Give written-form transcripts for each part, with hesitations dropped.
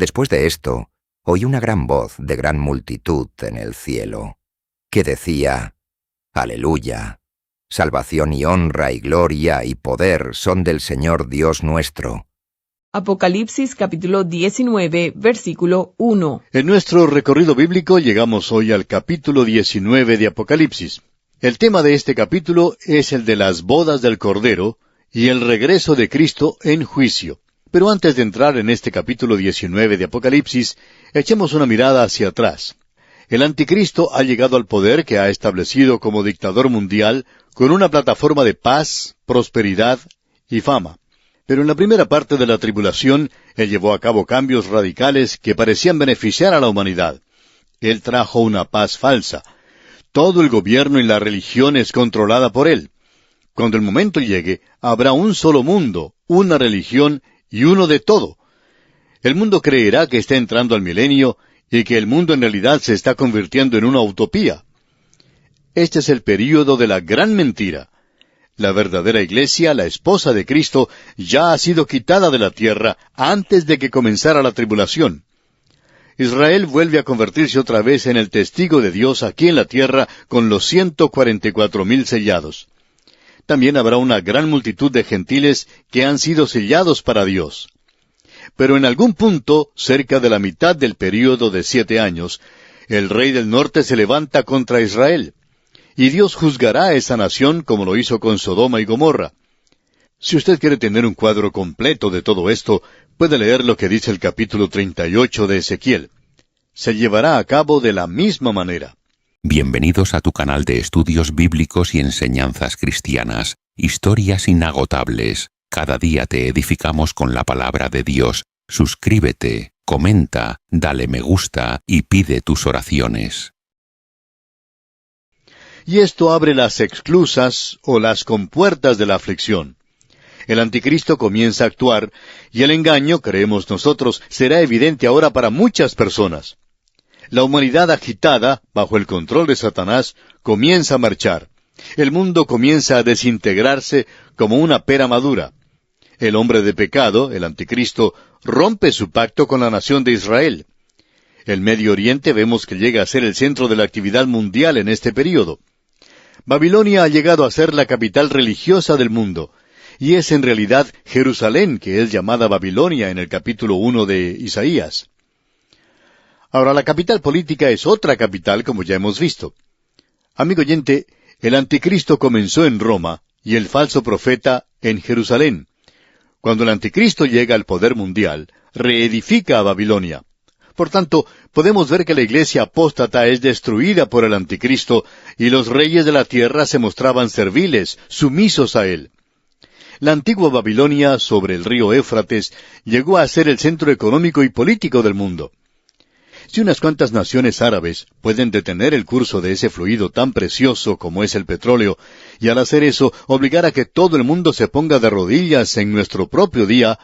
Después de esto, oí una gran voz de gran multitud en el cielo, que decía: Aleluya. Salvación y honra y gloria y poder son del Señor Dios nuestro. Apocalipsis capítulo 19, versículo 1. En nuestro recorrido bíblico llegamos hoy al capítulo 19 de Apocalipsis. El tema de este capítulo es el de las bodas del Cordero y el regreso de Cristo en juicio. Pero antes de entrar en este capítulo 19 de Apocalipsis, echemos una mirada hacia atrás. El anticristo ha llegado al poder que ha establecido como dictador mundial con una plataforma de paz, prosperidad y fama. Pero en la primera parte de la tribulación, él llevó a cabo cambios radicales que parecían beneficiar a la humanidad. Él trajo una paz falsa. Todo el gobierno y la religión es controlada por él. Cuando el momento llegue, habrá un solo mundo, una religión y uno de todo. El mundo creerá que está entrando al milenio y que el mundo en realidad se está convirtiendo en una utopía. Este es el período de la gran mentira. La verdadera iglesia, la esposa de Cristo, ya ha sido quitada de la tierra antes de que comenzara la tribulación. Israel vuelve a convertirse otra vez en el testigo de Dios aquí en la tierra con los 144,000 sellados. También habrá una gran multitud de gentiles que han sido sellados para Dios. Pero en algún punto, cerca de la mitad del período de 7 años, el rey del norte se levanta contra Israel. Y Dios juzgará a esa nación como lo hizo con Sodoma y Gomorra. Si usted quiere tener un cuadro completo de todo esto, puede leer lo que dice el capítulo 38 de Ezequiel. Se llevará a cabo de la misma manera. Bienvenidos a tu canal de estudios bíblicos y enseñanzas cristianas, historias inagotables. Cada día te edificamos con la palabra de Dios. Suscríbete, comenta, dale me gusta y pide tus oraciones. Y esto abre las esclusas o las compuertas de la aflicción. El anticristo comienza a actuar, y el engaño, creemos nosotros, será evidente ahora para muchas personas. La humanidad agitada, bajo el control de Satanás, comienza a marchar. El mundo comienza a desintegrarse como una pera madura. El hombre de pecado, el anticristo, rompe su pacto con la nación de Israel. El Medio Oriente vemos que llega a ser el centro de la actividad mundial en este período. Babilonia ha llegado a ser la capital religiosa del mundo, y es en realidad Jerusalén que es llamada Babilonia en el capítulo 1 de Isaías. Ahora, la capital política es otra capital, como ya hemos visto. Amigo oyente, el anticristo comenzó en Roma y el falso profeta en Jerusalén. Cuando el anticristo llega al poder mundial, reedifica a Babilonia. Por tanto, podemos ver que la iglesia apóstata es destruida por el anticristo y los reyes de la tierra se mostraban serviles, sumisos a él. La antigua Babilonia, sobre el río Éufrates, llegó a ser el centro económico y político del mundo. Si unas cuantas naciones árabes pueden detener el curso de ese fluido tan precioso como es el petróleo, y al hacer eso obligar a que todo el mundo se ponga de rodillas en nuestro propio día,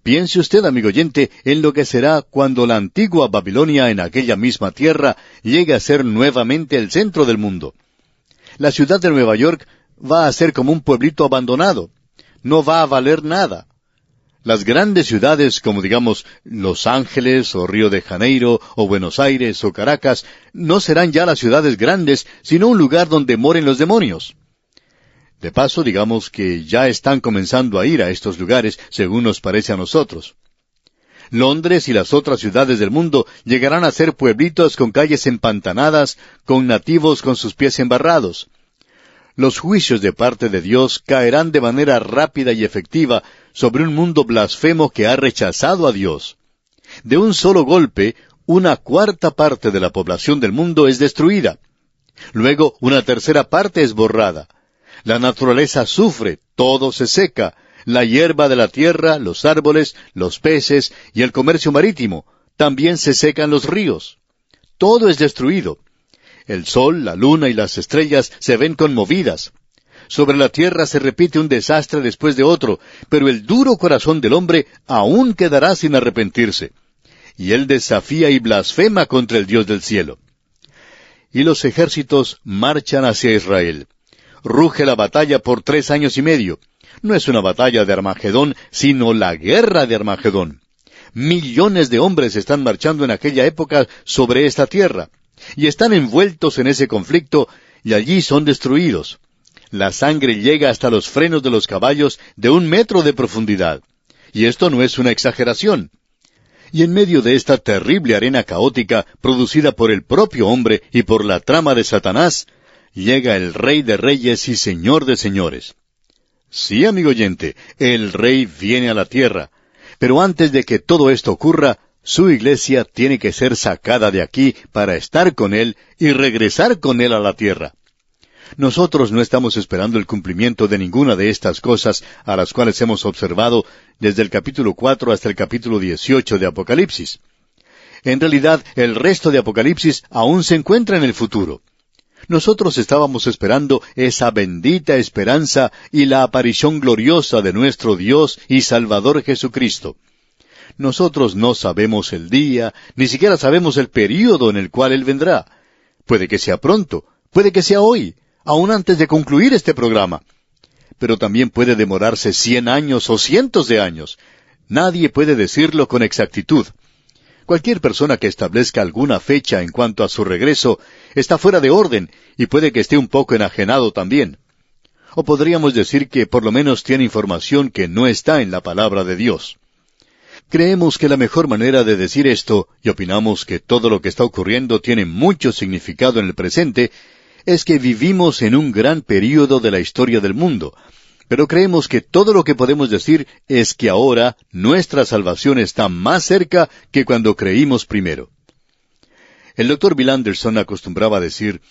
piense usted, amigo oyente, en lo que será cuando la antigua Babilonia en aquella misma tierra llegue a ser nuevamente el centro del mundo. La ciudad de Nueva York va a ser como un pueblito abandonado. No va a valer nada. Las grandes ciudades, como digamos Los Ángeles, o Río de Janeiro, o Buenos Aires, o Caracas, no serán ya las ciudades grandes, sino un lugar donde moren los demonios. De paso, digamos que ya están comenzando a ir a estos lugares, según nos parece a nosotros. Londres y las otras ciudades del mundo llegarán a ser pueblitos con calles empantanadas, con nativos con sus pies embarrados. Los juicios de parte de Dios caerán de manera rápida y efectiva sobre un mundo blasfemo que ha rechazado a Dios. De un solo golpe, 1/4 de la población del mundo es destruida. Luego, 1/3 parte es borrada. La naturaleza sufre, todo se seca, la hierba de la tierra, los árboles, los peces y el comercio marítimo. También se secan los ríos. Todo es destruido. El sol, la luna y las estrellas se ven conmovidas. Sobre la tierra se repite un desastre después de otro, pero el duro corazón del hombre aún quedará sin arrepentirse. Y él desafía y blasfema contra el Dios del cielo. Y los ejércitos marchan hacia Israel. Ruge la batalla por 3 años y medio. No es una batalla de Armagedón, sino la guerra de Armagedón. Millones de hombres están marchando en aquella época sobre esta tierra, y están envueltos en ese conflicto, y allí son destruidos. La sangre llega hasta los frenos de los caballos de 1 metro de profundidad. Y esto no es una exageración. Y en medio de esta terrible arena caótica, producida por el propio hombre y por la trama de Satanás, llega el Rey de Reyes y Señor de Señores. Sí, amigo oyente, el Rey viene a la tierra. Pero antes de que todo esto ocurra, su iglesia tiene que ser sacada de aquí para estar con Él y regresar con Él a la tierra. Nosotros no estamos esperando el cumplimiento de ninguna de estas cosas a las cuales hemos observado desde el capítulo 4 hasta el capítulo 18 de Apocalipsis. En realidad, el resto de Apocalipsis aún se encuentra en el futuro. Nosotros estábamos esperando esa bendita esperanza y la aparición gloriosa de nuestro Dios y Salvador Jesucristo. Nosotros no sabemos el día, ni siquiera sabemos el período en el cual Él vendrá. Puede que sea pronto, puede que sea hoy, aún antes de concluir este programa. Pero también puede demorarse 100 años o cientos de años. Nadie puede decirlo con exactitud. Cualquier persona que establezca alguna fecha en cuanto a su regreso está fuera de orden y puede que esté un poco enajenado también. O podríamos decir que por lo menos tiene información que no está en la palabra de Dios. Creemos que la mejor manera de decir esto, y opinamos que todo lo que está ocurriendo tiene mucho significado en el presente, es que vivimos en un gran período de la historia del mundo, pero creemos que todo lo que podemos decir es que ahora nuestra salvación está más cerca que cuando creímos primero. El Dr. Bill Anderson acostumbraba a decir,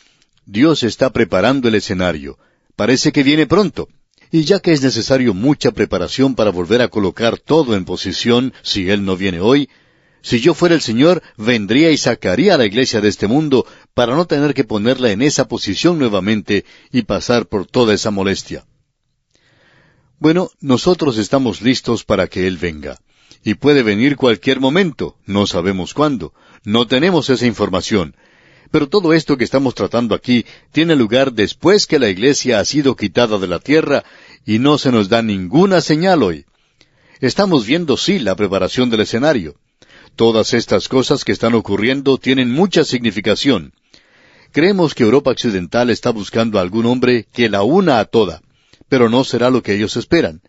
Dios está preparando el escenario, parece que viene pronto, y ya que es necesario mucha preparación para volver a colocar todo en posición si Él no viene hoy, si yo fuera el Señor, vendría y sacaría a la iglesia de este mundo para no tener que ponerla en esa posición nuevamente y pasar por toda esa molestia. Bueno, nosotros estamos listos para que Él venga. Y puede venir cualquier momento, no sabemos cuándo, no tenemos esa información. Pero todo esto que estamos tratando aquí tiene lugar después que la iglesia ha sido quitada de la tierra y no se nos da ninguna señal hoy. Estamos viendo, sí, la preparación del escenario. Todas estas cosas que están ocurriendo tienen mucha significación. Creemos que Europa Occidental está buscando a algún hombre que la una a toda, pero no será lo que ellos esperan.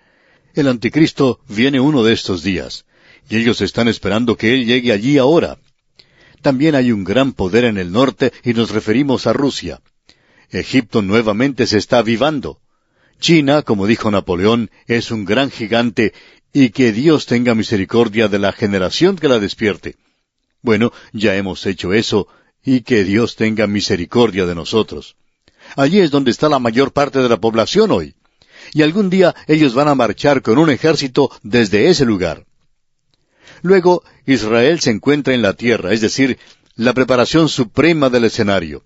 El Anticristo viene uno de estos días, y ellos están esperando que Él llegue allí ahora. También hay un gran poder en el norte y nos referimos a Rusia. Egipto nuevamente se está avivando. China, como dijo Napoleón, es un gran gigante y que Dios tenga misericordia de la generación que la despierte. Bueno, ya hemos hecho eso y que Dios tenga misericordia de nosotros. Allí es donde está la mayor parte de la población hoy. Y algún día ellos van a marchar con un ejército desde ese lugar. Luego, Israel se encuentra en la tierra, es decir, la preparación suprema del escenario.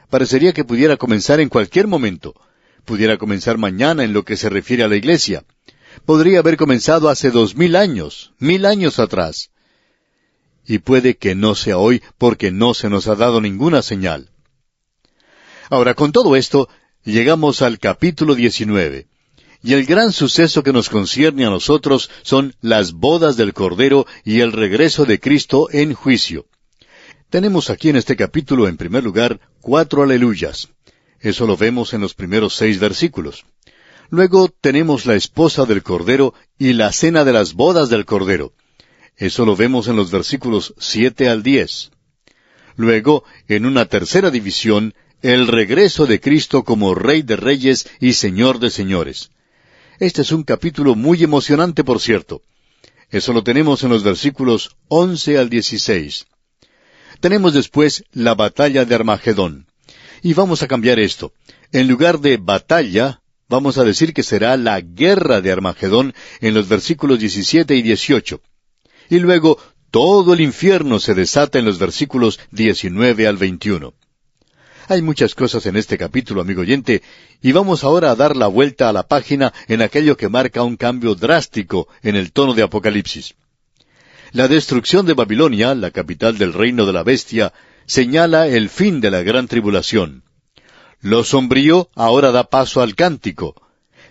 Parecería que pudiera comenzar en cualquier momento. Pudiera comenzar mañana en lo que se refiere a la iglesia. Podría haber comenzado hace 2000 años, 1000 años atrás. Y puede que no sea hoy porque no se nos ha dado ninguna señal. Ahora, con todo esto, llegamos al capítulo 19. Y el gran suceso que nos concierne a nosotros son las bodas del Cordero y el regreso de Cristo en juicio. Tenemos aquí en este capítulo, en primer lugar, 4 aleluyas. Eso lo vemos en los primeros 6 versículos. Luego tenemos la esposa del Cordero y la cena de las bodas del Cordero. Eso lo vemos en los versículos 7 al 10. Luego, en una tercera división, el regreso de Cristo como Rey de Reyes y Señor de Señores. Este es un capítulo muy emocionante, por cierto. Eso lo tenemos en los versículos 11 al 16. Tenemos después la batalla de Armagedón. Y vamos a cambiar esto. En lugar de batalla, vamos a decir que será la guerra de Armagedón en los versículos 17 y 18. Y luego todo el infierno se desata en los versículos 19 al 21. Hay muchas cosas en este capítulo, amigo oyente, y vamos ahora a dar la vuelta a la página en aquello que marca un cambio drástico en el tono de Apocalipsis. La destrucción de Babilonia, la capital del reino de la bestia, señala el fin de la gran tribulación. Lo sombrío ahora da paso al cántico.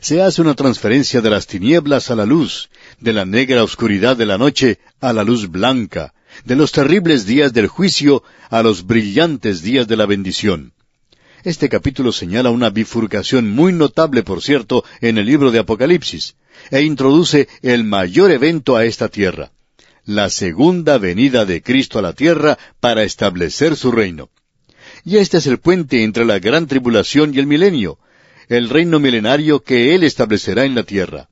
Se hace una transferencia de las tinieblas a la luz, de la negra oscuridad de la noche a la luz blanca, de los terribles días del juicio a los brillantes días de la bendición. Este capítulo señala una bifurcación muy notable, por cierto, en el libro de Apocalipsis, e introduce el mayor evento a esta tierra, la segunda venida de Cristo a la tierra para establecer su reino. Y este es el puente entre la gran tribulación y el milenio, el reino milenario que Él establecerá en la tierra.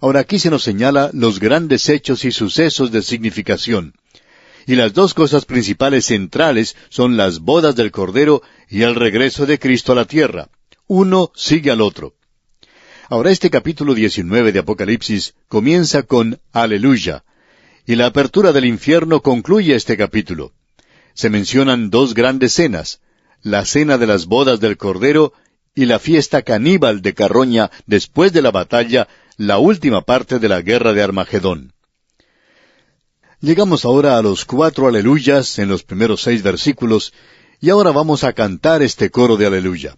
Ahora aquí se nos señala los grandes hechos y sucesos de significación. Y las dos cosas principales centrales son las bodas del Cordero y el regreso de Cristo a la tierra. Uno sigue al otro. Ahora este capítulo 19 de Apocalipsis comienza con Aleluya, y la apertura del infierno concluye este capítulo. Se mencionan dos grandes cenas, la cena de las bodas del Cordero y la fiesta caníbal de carroña después de la batalla, la última parte de la guerra de Armagedón. Llegamos ahora a los 4 aleluyas en los primeros 6 versículos, y ahora vamos a cantar este coro de aleluya.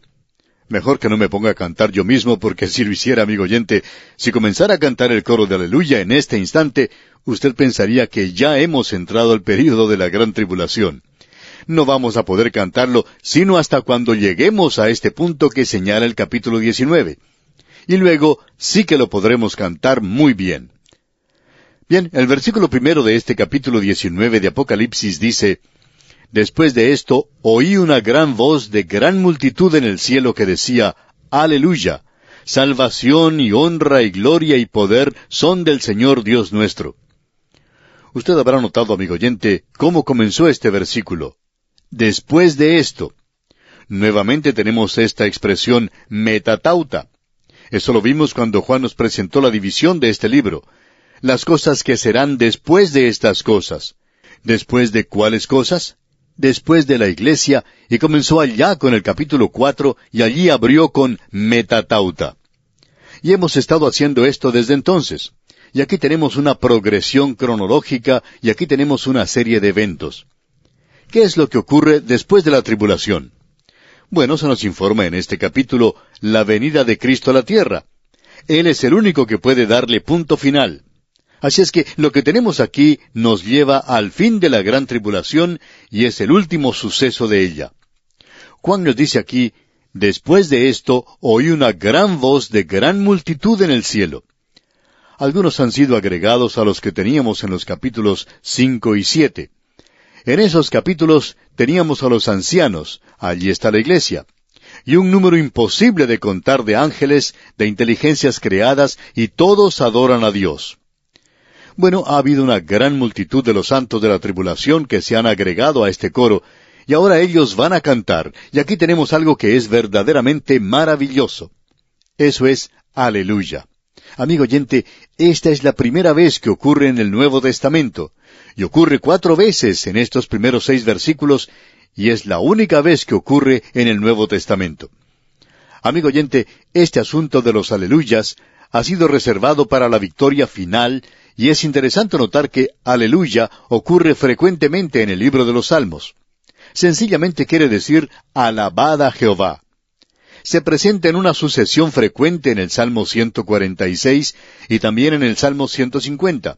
Mejor que no me ponga a cantar yo mismo, porque si lo hiciera, amigo oyente, si comenzara a cantar el coro de aleluya en este instante, usted pensaría que ya hemos entrado al período de la gran tribulación. No vamos a poder cantarlo sino hasta cuando lleguemos a este punto que señala el capítulo 19. Y luego sí que lo podremos cantar muy bien. Bien, el versículo 1 de este capítulo 19 de Apocalipsis dice: Después de esto, oí una gran voz de gran multitud en el cielo que decía: Aleluya, salvación y honra y gloria y poder son del Señor Dios nuestro. Usted habrá notado, amigo oyente, cómo comenzó este versículo. Después de esto. Nuevamente tenemos esta expresión metatauta. Eso lo vimos cuando Juan nos presentó la división de este libro. Las cosas que serán después de estas cosas. ¿Después de cuáles cosas? Después de la iglesia, y comenzó allá con el capítulo 4, y allí abrió con metatauta. Y hemos estado haciendo esto desde entonces. Y aquí tenemos una progresión cronológica, y aquí tenemos una serie de eventos. ¿Qué es lo que ocurre después de la tribulación? Bueno, se nos informa en este capítulo la venida de Cristo a la tierra. Él es el único que puede darle punto final. Así es que lo que tenemos aquí nos lleva al fin de la gran tribulación y es el último suceso de ella. Juan nos dice aquí: después de esto oí una gran voz de gran multitud en el cielo. Algunos han sido agregados a los que teníamos en los capítulos 5 y 7. En esos capítulos teníamos a los ancianos, allí está la iglesia, y un número imposible de contar de ángeles, de inteligencias creadas, y todos adoran a Dios. Bueno, ha habido una gran multitud de los santos de la tribulación que se han agregado a este coro, y ahora ellos van a cantar, y aquí tenemos algo que es verdaderamente maravilloso. Eso es Aleluya. Amigo oyente, esta es la primera vez que ocurre en el Nuevo Testamento, y ocurre 4 veces en estos primeros 6 versículos, y es la única vez que ocurre en el Nuevo Testamento. Amigo oyente, este asunto de los aleluyas ha sido reservado para la victoria final, y es interesante notar que aleluya ocurre frecuentemente en el libro de los Salmos. Sencillamente quiere decir alabad a Jehová. Se presenta en una sucesión frecuente en el Salmo 146 y también en el Salmo 150.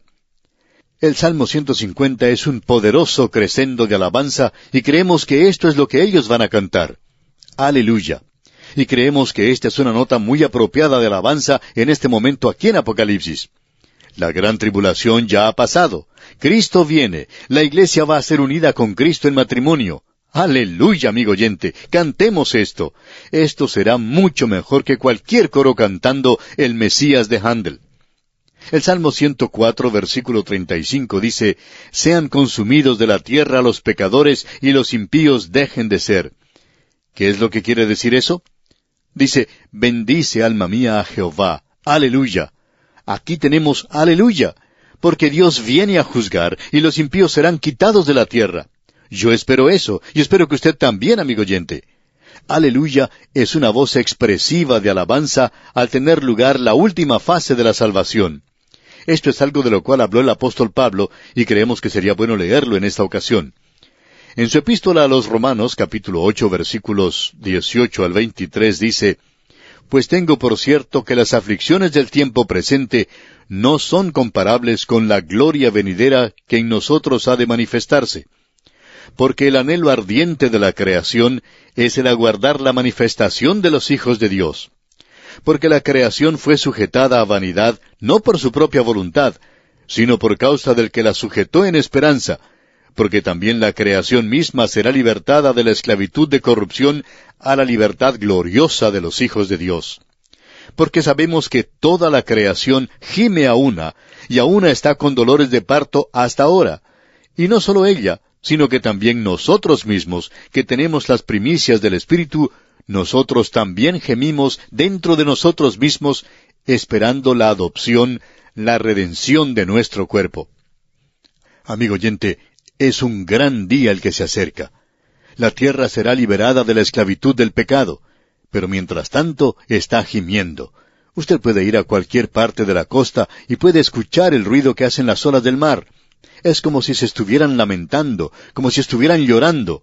El Salmo 150 es un poderoso crescendo de alabanza y creemos que esto es lo que ellos van a cantar. Aleluya. Y creemos que esta es una nota muy apropiada de alabanza en este momento aquí en Apocalipsis. La gran tribulación ya ha pasado. Cristo viene. La iglesia va a ser unida con Cristo en matrimonio. Aleluya, amigo oyente. Cantemos esto. Esto será mucho mejor que cualquier coro cantando el Mesías de Handel. El Salmo 104, versículo 35 dice: Sean consumidos de la tierra los pecadores y los impíos dejen de ser. ¿Qué es lo que quiere decir eso? Dice: bendice alma mía a Jehová. Aleluya. Aquí tenemos aleluya, porque Dios viene a juzgar y los impíos serán quitados de la tierra. Yo espero eso, y espero que usted también, amigo oyente. Aleluya es una voz expresiva de alabanza al tener lugar la última fase de la salvación. Esto es algo de lo cual habló el apóstol Pablo, y creemos que sería bueno leerlo en esta ocasión. En su epístola a los Romanos, capítulo 8, versículos 18 al 23, dice: pues tengo por cierto que las aflicciones del tiempo presente no son comparables con la gloria venidera que en nosotros ha de manifestarse. Porque el anhelo ardiente de la creación es el aguardar la manifestación de los hijos de Dios. Porque la creación fue sujetada a vanidad no por su propia voluntad, sino por causa del que la sujetó en esperanza, porque también la creación misma será libertada de la esclavitud de corrupción a la libertad gloriosa de los hijos de Dios. Porque sabemos que toda la creación gime a una, y a una está con dolores de parto hasta ahora. Y no solo ella, sino que también nosotros mismos, que tenemos las primicias del Espíritu, nosotros también gemimos dentro de nosotros mismos, esperando la adopción, la redención de nuestro cuerpo. Amigo oyente, es un gran día el que se acerca. La tierra será liberada de la esclavitud del pecado, pero mientras tanto está gimiendo. Usted puede ir a cualquier parte de la costa y puede escuchar el ruido que hacen las olas del mar. Es como si se estuvieran lamentando, como si estuvieran llorando.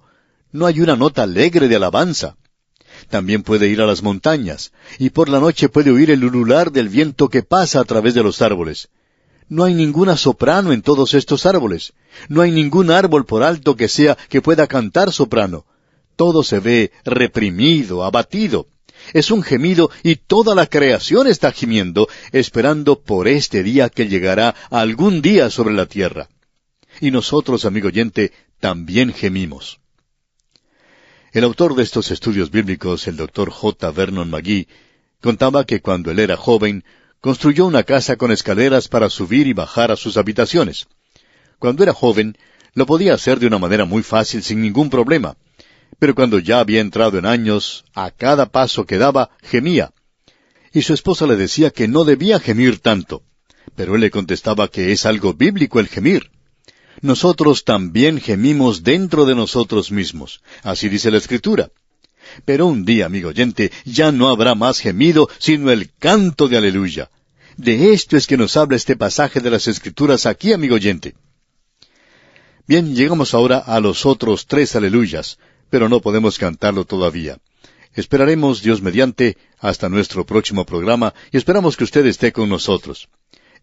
No hay una nota alegre de alabanza. También puede ir a las montañas, y por la noche puede oír el ulular del viento que pasa a través de los árboles. No hay ninguna soprano en todos estos árboles. No hay ningún árbol por alto que sea que pueda cantar soprano. Todo se ve reprimido, abatido. Es un gemido y toda la creación está gimiendo, esperando por este día que llegará algún día sobre la tierra. Y nosotros, amigo oyente, también gemimos. El autor de estos estudios bíblicos, el Dr. J. Vernon McGee, contaba que cuando él era joven, construyó una casa con escaleras para subir y bajar a sus habitaciones. Cuando era joven, lo podía hacer de una manera muy fácil sin ningún problema. Pero cuando ya había entrado en años, a cada paso que daba, gemía. Y su esposa le decía que no debía gemir tanto. Pero él le contestaba que es algo bíblico el gemir. Nosotros también gemimos dentro de nosotros mismos. Así dice la Escritura. Pero un día, amigo oyente, ya no habrá más gemido, sino el canto de aleluya. De esto es que nos habla este pasaje de las Escrituras aquí, amigo oyente. Bien, llegamos ahora a los otros 3 aleluyas, pero no podemos cantarlo todavía. Esperaremos, Dios mediante, hasta nuestro próximo programa, y esperamos que usted esté con nosotros.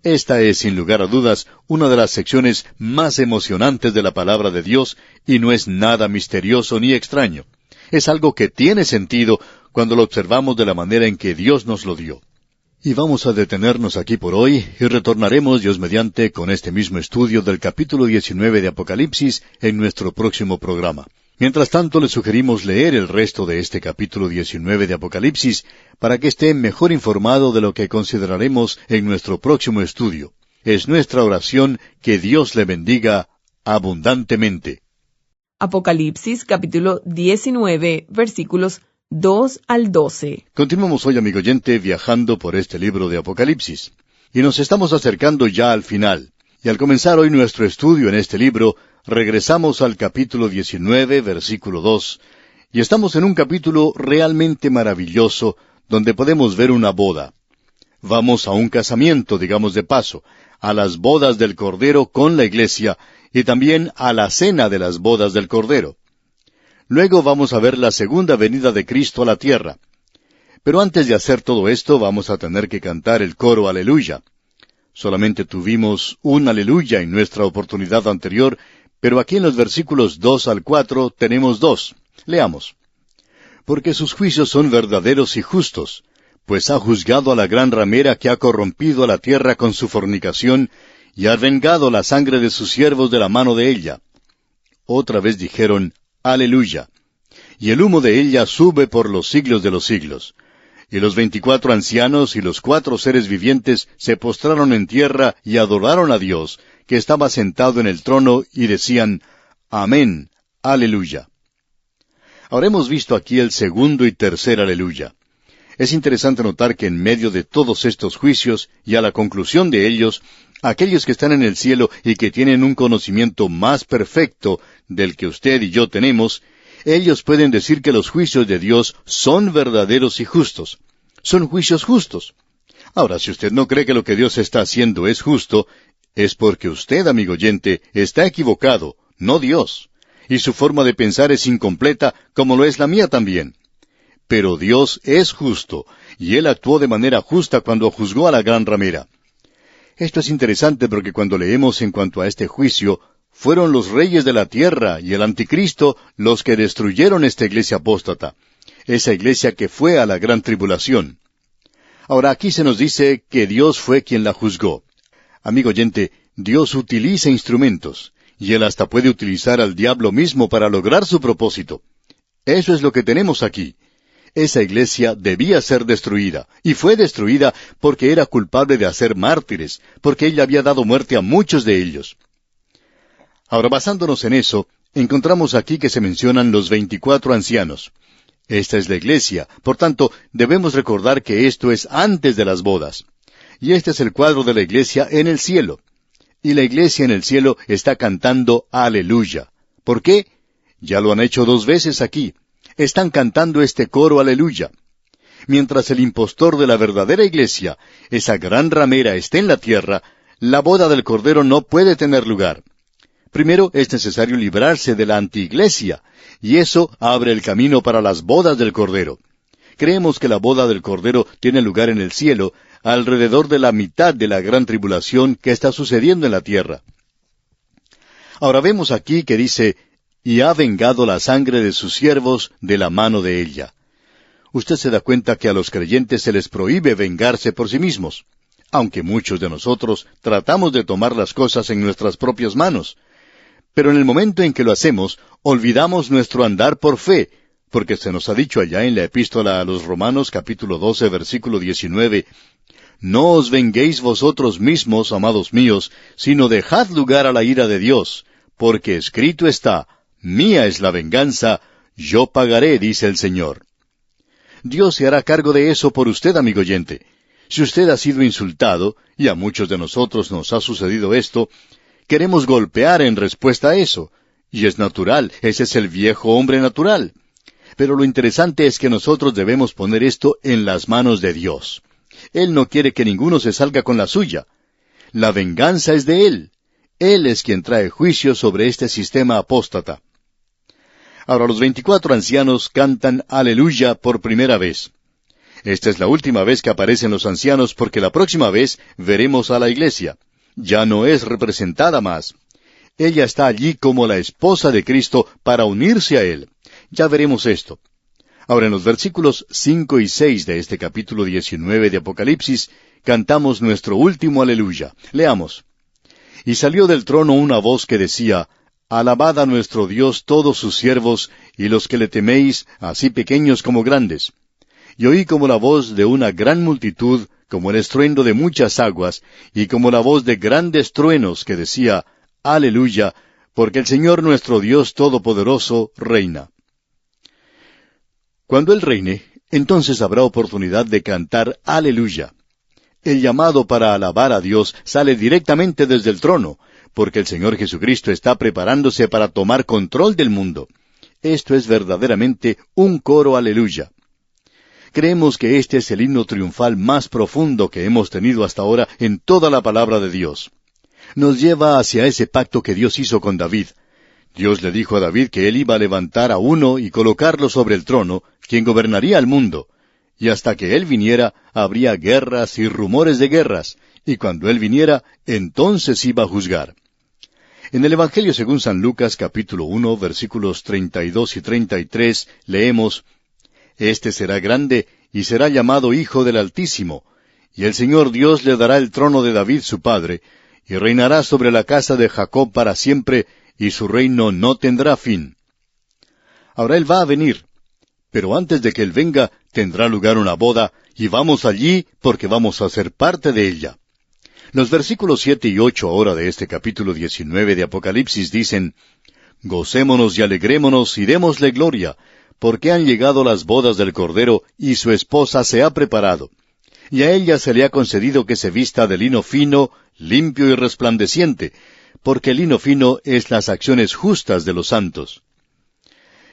Esta es, sin lugar a dudas, una de las secciones más emocionantes de la palabra de Dios, y no es nada misterioso ni extraño. Es algo que tiene sentido cuando lo observamos de la manera en que Dios nos lo dio. Y vamos a detenernos aquí por hoy, y retornaremos, Dios mediante, con este mismo estudio del capítulo 19 de Apocalipsis en nuestro próximo programa. Mientras tanto, le sugerimos leer el resto de este capítulo 19 de Apocalipsis para que esté mejor informado de lo que consideraremos en nuestro próximo estudio. Es nuestra oración que Dios le bendiga abundantemente. Apocalipsis capítulo 19, versículos 2 al 12. Continuamos hoy, amigo oyente, viajando por este libro de Apocalipsis. Y nos estamos acercando ya al final. Y al comenzar hoy nuestro estudio en este libro, regresamos al capítulo 19, versículo 2, y estamos en un capítulo realmente maravilloso, donde podemos ver una boda. Vamos a un casamiento, digamos de paso, a las bodas del Cordero con la iglesia, y también a la cena de las bodas del Cordero. Luego vamos a ver la segunda venida de Cristo a la tierra. Pero antes de hacer todo esto, vamos a tener que cantar el coro Aleluya. Solamente tuvimos un Aleluya en nuestra oportunidad anterior, pero aquí en los versículos 2 al 4 tenemos 2. Leamos. Porque sus juicios son verdaderos y justos, pues ha juzgado a la gran ramera que ha corrompido a la tierra con su fornicación, y ha vengado la sangre de sus siervos de la mano de ella. Otra vez dijeron, Aleluya. Y el humo de ella sube por los siglos de los siglos. Y los 24 ancianos y los 4 seres vivientes se postraron en tierra y adoraron a Dios, que estaba sentado en el trono, y decían, Amén, Aleluya. Ahora hemos visto aquí el segundo y tercer Aleluya. Es interesante notar que en medio de todos estos juicios, y a la conclusión de ellos, aquellos que están en el cielo y que tienen un conocimiento más perfecto del que usted y yo tenemos, ellos pueden decir que los juicios de Dios son verdaderos y justos. Son juicios justos. Ahora, si usted no cree que lo que Dios está haciendo es justo, es porque usted, amigo oyente, está equivocado, no Dios. Y su forma de pensar es incompleta, como lo es la mía también. Pero Dios es justo, y Él actuó de manera justa cuando juzgó a la gran ramera. Esto es interesante porque cuando leemos en cuanto a este juicio, fueron los reyes de la tierra y el anticristo los que destruyeron esta iglesia apóstata, esa iglesia que fue a la gran tribulación. Ahora aquí se nos dice que Dios fue quien la juzgó. Amigo oyente, Dios utiliza instrumentos, y Él hasta puede utilizar al diablo mismo para lograr su propósito. Eso es lo que tenemos aquí. Esa iglesia debía ser destruida, y fue destruida porque era culpable de hacer mártires, porque ella había dado muerte a muchos de ellos. Ahora, basándonos en eso, encontramos aquí que se mencionan los 24 ancianos. Esta es la iglesia, por tanto, debemos recordar que esto es antes de las bodas. Y este es el cuadro de la iglesia en el cielo. Y la iglesia en el cielo está cantando Aleluya. ¿Por qué? Ya lo han hecho 2 veces aquí. Están cantando este coro Aleluya. Mientras el impostor de la verdadera iglesia, esa gran ramera, esté en la tierra, la boda del Cordero no puede tener lugar. Primero es necesario librarse de la antiiglesia, y eso abre el camino para las bodas del Cordero. Creemos que la boda del Cordero tiene lugar en el cielo, alrededor de la mitad de la gran tribulación que está sucediendo en la tierra. Ahora vemos aquí que dice, y ha vengado la sangre de sus siervos de la mano de ella. Usted se da cuenta que a los creyentes se les prohíbe vengarse por sí mismos, aunque muchos de nosotros tratamos de tomar las cosas en nuestras propias manos. Pero en el momento en que lo hacemos, olvidamos nuestro andar por fe, porque se nos ha dicho allá en la epístola a los Romanos capítulo 12, versículo 19, «No os venguéis vosotros mismos, amados míos, sino dejad lugar a la ira de Dios, porque escrito está, mía es la venganza, yo pagaré, dice el Señor». Dios se hará cargo de eso por usted, amigo oyente. Si usted ha sido insultado, y a muchos de nosotros nos ha sucedido esto, queremos golpear en respuesta a eso. Y es natural, ese es el viejo hombre natural. Pero lo interesante es que nosotros debemos poner esto en las manos de Dios. Él no quiere que ninguno se salga con la suya. La venganza es de Él. Él es quien trae juicio sobre este sistema apóstata. Ahora los 24 ancianos cantan Aleluya por primera vez. Esta es la última vez que aparecen los ancianos porque la próxima vez veremos a la iglesia. Ya no es representada más. Ella está allí como la esposa de Cristo para unirse a Él. Ya veremos esto. Ahora en los versículos 5 y 6 de este capítulo 19 de Apocalipsis, cantamos nuestro último Aleluya. Leamos. Y salió del trono una voz que decía, Alabad a nuestro Dios todos sus siervos, y los que le teméis, así pequeños como grandes. Y oí como la voz de una gran multitud, como el estruendo de muchas aguas, y como la voz de grandes truenos que decía, Aleluya, porque el Señor nuestro Dios Todopoderoso reina. Cuando Él reine, entonces habrá oportunidad de cantar Aleluya. El llamado para alabar a Dios sale directamente desde el trono, porque el Señor Jesucristo está preparándose para tomar control del mundo. Esto es verdaderamente un coro Aleluya. Creemos que este es el himno triunfal más profundo que hemos tenido hasta ahora en toda la palabra de Dios. Nos lleva hacia ese pacto que Dios hizo con David. Dios le dijo a David que él iba a levantar a uno y colocarlo sobre el trono, quien gobernaría el mundo. Y hasta que él viniera, habría guerras y rumores de guerras, y cuando él viniera, entonces iba a juzgar. En el Evangelio según San Lucas, capítulo 1, versículos 32 y 33, leemos, Este será grande, y será llamado Hijo del Altísimo, y el Señor Dios le dará el trono de David su padre, y reinará sobre la casa de Jacob para siempre, y su reino no tendrá fin. Ahora Él va a venir, pero antes de que Él venga, tendrá lugar una boda, y vamos allí porque vamos a ser parte de ella. Los versículos 7 y 8 ahora de este capítulo 19 de Apocalipsis dicen, Gocémonos y alegrémonos y démosle gloria, porque han llegado las bodas del Cordero, y su esposa se ha preparado. Y a ella se le ha concedido que se vista de lino fino, limpio y resplandeciente, porque el lino fino es las acciones justas de los santos.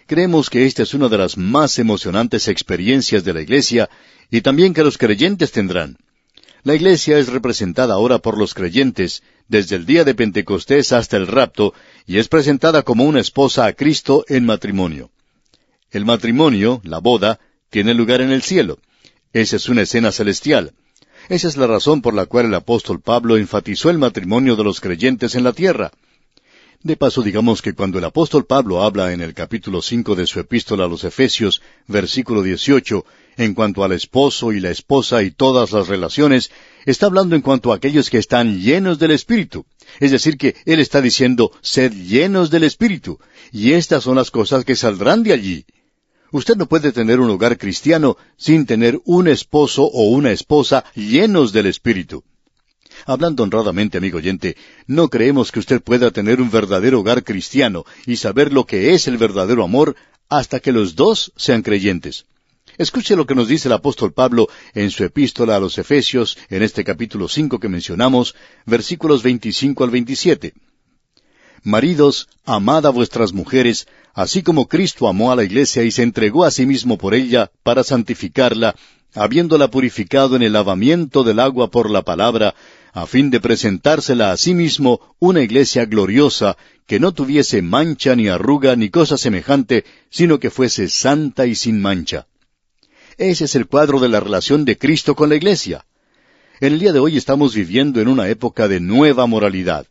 Creemos que esta es una de las más emocionantes experiencias de la Iglesia, y también que los creyentes tendrán. La Iglesia es representada ahora por los creyentes, desde el día de Pentecostés hasta el rapto, y es presentada como una esposa a Cristo en matrimonio. El matrimonio, la boda, tiene lugar en el cielo. Esa es una escena celestial. Esa es la razón por la cual el apóstol Pablo enfatizó el matrimonio de los creyentes en la tierra. De paso, digamos que cuando el apóstol Pablo habla en el capítulo 5 de su epístola a los Efesios, versículo 18, en cuanto al esposo y la esposa y todas las relaciones, está hablando en cuanto a aquellos que están llenos del Espíritu. Es decir, que él está diciendo, sed llenos del Espíritu, y estas son las cosas que saldrán de allí. Usted no puede tener un hogar cristiano sin tener un esposo o una esposa llenos del Espíritu. Hablando honradamente, amigo oyente, no creemos que usted pueda tener un verdadero hogar cristiano y saber lo que es el verdadero amor hasta que los dos sean creyentes. Escuche lo que nos dice el apóstol Pablo en su epístola a los Efesios, en este capítulo 5 que mencionamos, versículos 25 al 27. Maridos, amad a vuestras mujeres, así como Cristo amó a la iglesia y se entregó a sí mismo por ella para santificarla, habiéndola purificado en el lavamiento del agua por la palabra, a fin de presentársela a sí mismo una iglesia gloriosa, que no tuviese mancha ni arruga ni cosa semejante, sino que fuese santa y sin mancha. Ese es el cuadro de la relación de Cristo con la iglesia. En el día de hoy estamos viviendo en una época de nueva moralidad.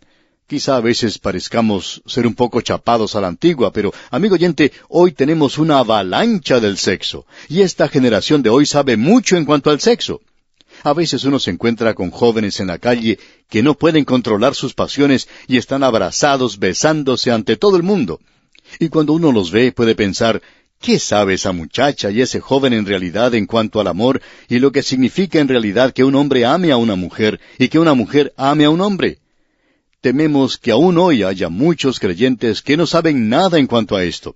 Quizá a veces parezcamos ser un poco chapados a la antigua, pero, amigo oyente, hoy tenemos una avalancha del sexo, y esta generación de hoy sabe mucho en cuanto al sexo. A veces uno se encuentra con jóvenes en la calle que no pueden controlar sus pasiones y están abrazados, besándose ante todo el mundo. Y cuando uno los ve puede pensar, ¿qué sabe esa muchacha y ese joven en realidad en cuanto al amor y lo que significa en realidad que un hombre ame a una mujer y que una mujer ame a un hombre? Tememos que aún hoy haya muchos creyentes que no saben nada en cuanto a esto.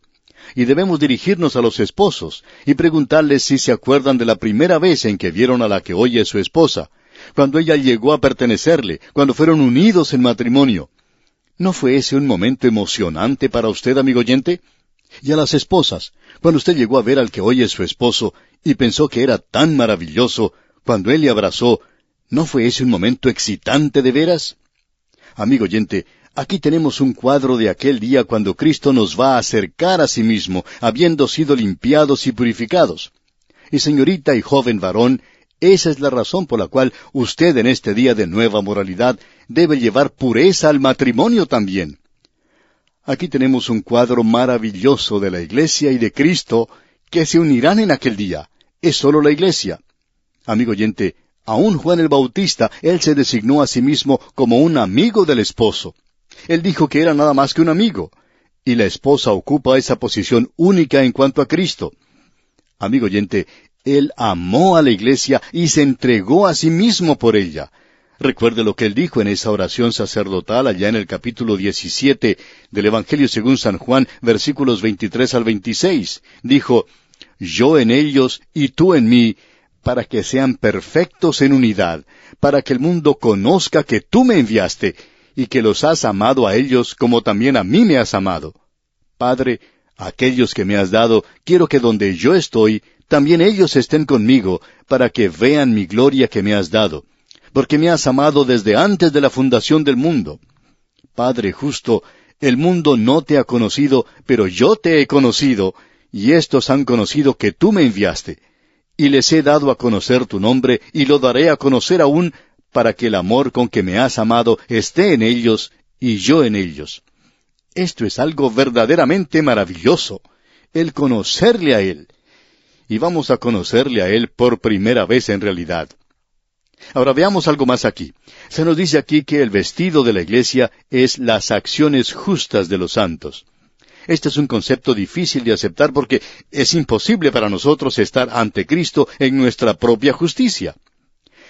Y debemos dirigirnos a los esposos y preguntarles si se acuerdan de la primera vez en que vieron a la que hoy es su esposa, cuando ella llegó a pertenecerle, cuando fueron unidos en matrimonio. ¿No fue ese un momento emocionante para usted, amigo oyente? Y a las esposas, cuando usted llegó a ver al que hoy es su esposo y pensó que era tan maravilloso, cuando él le abrazó, ¿no fue ese un momento excitante de veras? Amigo oyente, aquí tenemos un cuadro de aquel día cuando Cristo nos va a acercar a sí mismo, habiendo sido limpiados y purificados. Y señorita y joven varón, esa es la razón por la cual usted en este día de nueva moralidad debe llevar pureza al matrimonio también. Aquí tenemos un cuadro maravilloso de la iglesia y de Cristo que se unirán en aquel día. Es solo la iglesia. Amigo oyente, aún Juan el Bautista, él se designó a sí mismo como un amigo del esposo. Él dijo que era nada más que un amigo. Y la esposa ocupa esa posición única en cuanto a Cristo. Amigo oyente, él amó a la iglesia y se entregó a sí mismo por ella. Recuerde lo que él dijo en esa oración sacerdotal allá en el capítulo 17 del Evangelio según San Juan, versículos 23 al 26. Dijo, yo en ellos y tú en mí, para que sean perfectos en unidad, para que el mundo conozca que tú me enviaste, y que los has amado a ellos como también a mí me has amado. Padre, aquellos que me has dado, quiero que donde yo estoy, también ellos estén conmigo, para que vean mi gloria que me has dado, porque me has amado desde antes de la fundación del mundo. Padre justo, el mundo no te ha conocido, pero yo te he conocido, y éstos han conocido que tú me enviaste. Y les he dado a conocer tu nombre, y lo daré a conocer aún, para que el amor con que me has amado esté en ellos, y yo en ellos. Esto es algo verdaderamente maravilloso, el conocerle a Él. Y vamos a conocerle a Él por primera vez en realidad. Ahora veamos algo más aquí. Se nos dice aquí que el vestido de la iglesia es las acciones justas de los santos. Este es un concepto difícil de aceptar porque es imposible para nosotros estar ante Cristo en nuestra propia justicia.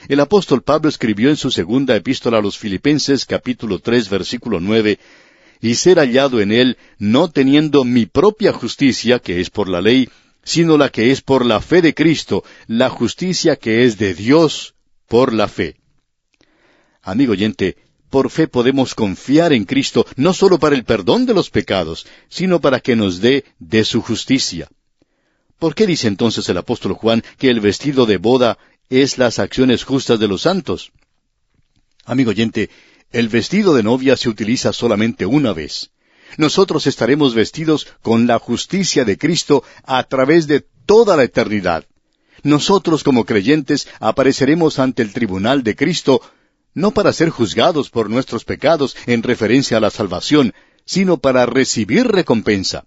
El apóstol Pablo escribió en su segunda epístola a los Filipenses, capítulo 3, versículo 9, y ser hallado en él, no teniendo mi propia justicia, que es por la ley, sino la que es por la fe de Cristo, la justicia que es de Dios por la fe. Amigo oyente, por fe podemos confiar en Cristo, no solo para el perdón de los pecados, sino para que nos dé de su justicia. ¿Por qué dice entonces el apóstol Juan que el vestido de boda es las acciones justas de los santos? Amigo oyente, el vestido de novia se utiliza solamente una vez. Nosotros estaremos vestidos con la justicia de Cristo a través de toda la eternidad. Nosotros como creyentes apareceremos ante el tribunal de Cristo, no para ser juzgados por nuestros pecados en referencia a la salvación, sino para recibir recompensa.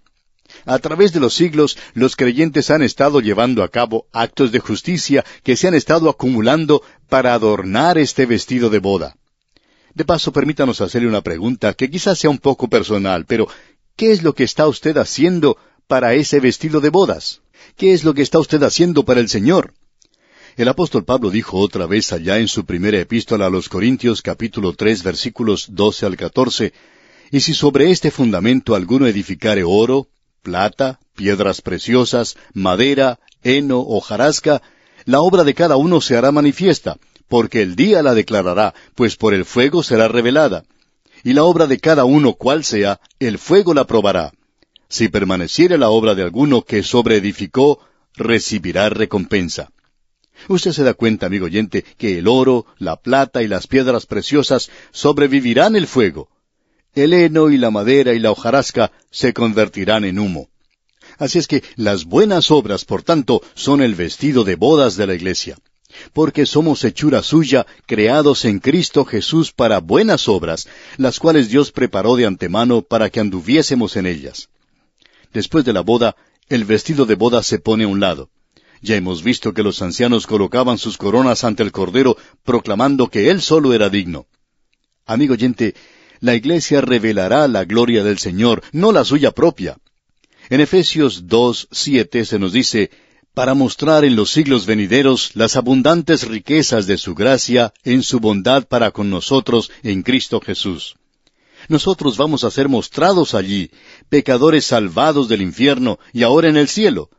A través de los siglos, los creyentes han estado llevando a cabo actos de justicia que se han estado acumulando para adornar este vestido de boda. De paso, permítanos hacerle una pregunta que quizás sea un poco personal, pero ¿qué es lo que está usted haciendo para ese vestido de bodas? ¿Qué es lo que está usted haciendo para el Señor? El apóstol Pablo dijo otra vez allá en su primera epístola a los Corintios, capítulo 3, versículos 12 al 14, «Y si sobre este fundamento alguno edificare oro, plata, piedras preciosas, madera, heno, hojarasca, la obra de cada uno se hará manifiesta, porque el día la declarará, pues por el fuego será revelada. Y la obra de cada uno cual sea, el fuego la probará. Si permaneciere la obra de alguno que sobreedificó, recibirá recompensa». Usted se da cuenta, amigo oyente, que el oro, la plata y las piedras preciosas sobrevivirán el fuego. El heno y la madera y la hojarasca se convertirán en humo. Así es que las buenas obras, por tanto, son el vestido de bodas de la iglesia. Porque somos hechura suya, creados en Cristo Jesús para buenas obras, las cuales Dios preparó de antemano para que anduviésemos en ellas. Después de la boda, el vestido de boda se pone a un lado. Ya hemos visto que los ancianos colocaban sus coronas ante el Cordero, proclamando que Él solo era digno. Amigo oyente, la iglesia revelará la gloria del Señor, no la suya propia. En Efesios 2:7 se nos dice, «Para mostrar en los siglos venideros las abundantes riquezas de su gracia en su bondad para con nosotros en Cristo Jesús». Nosotros vamos a ser mostrados allí, pecadores salvados del infierno y ahora en el cielo.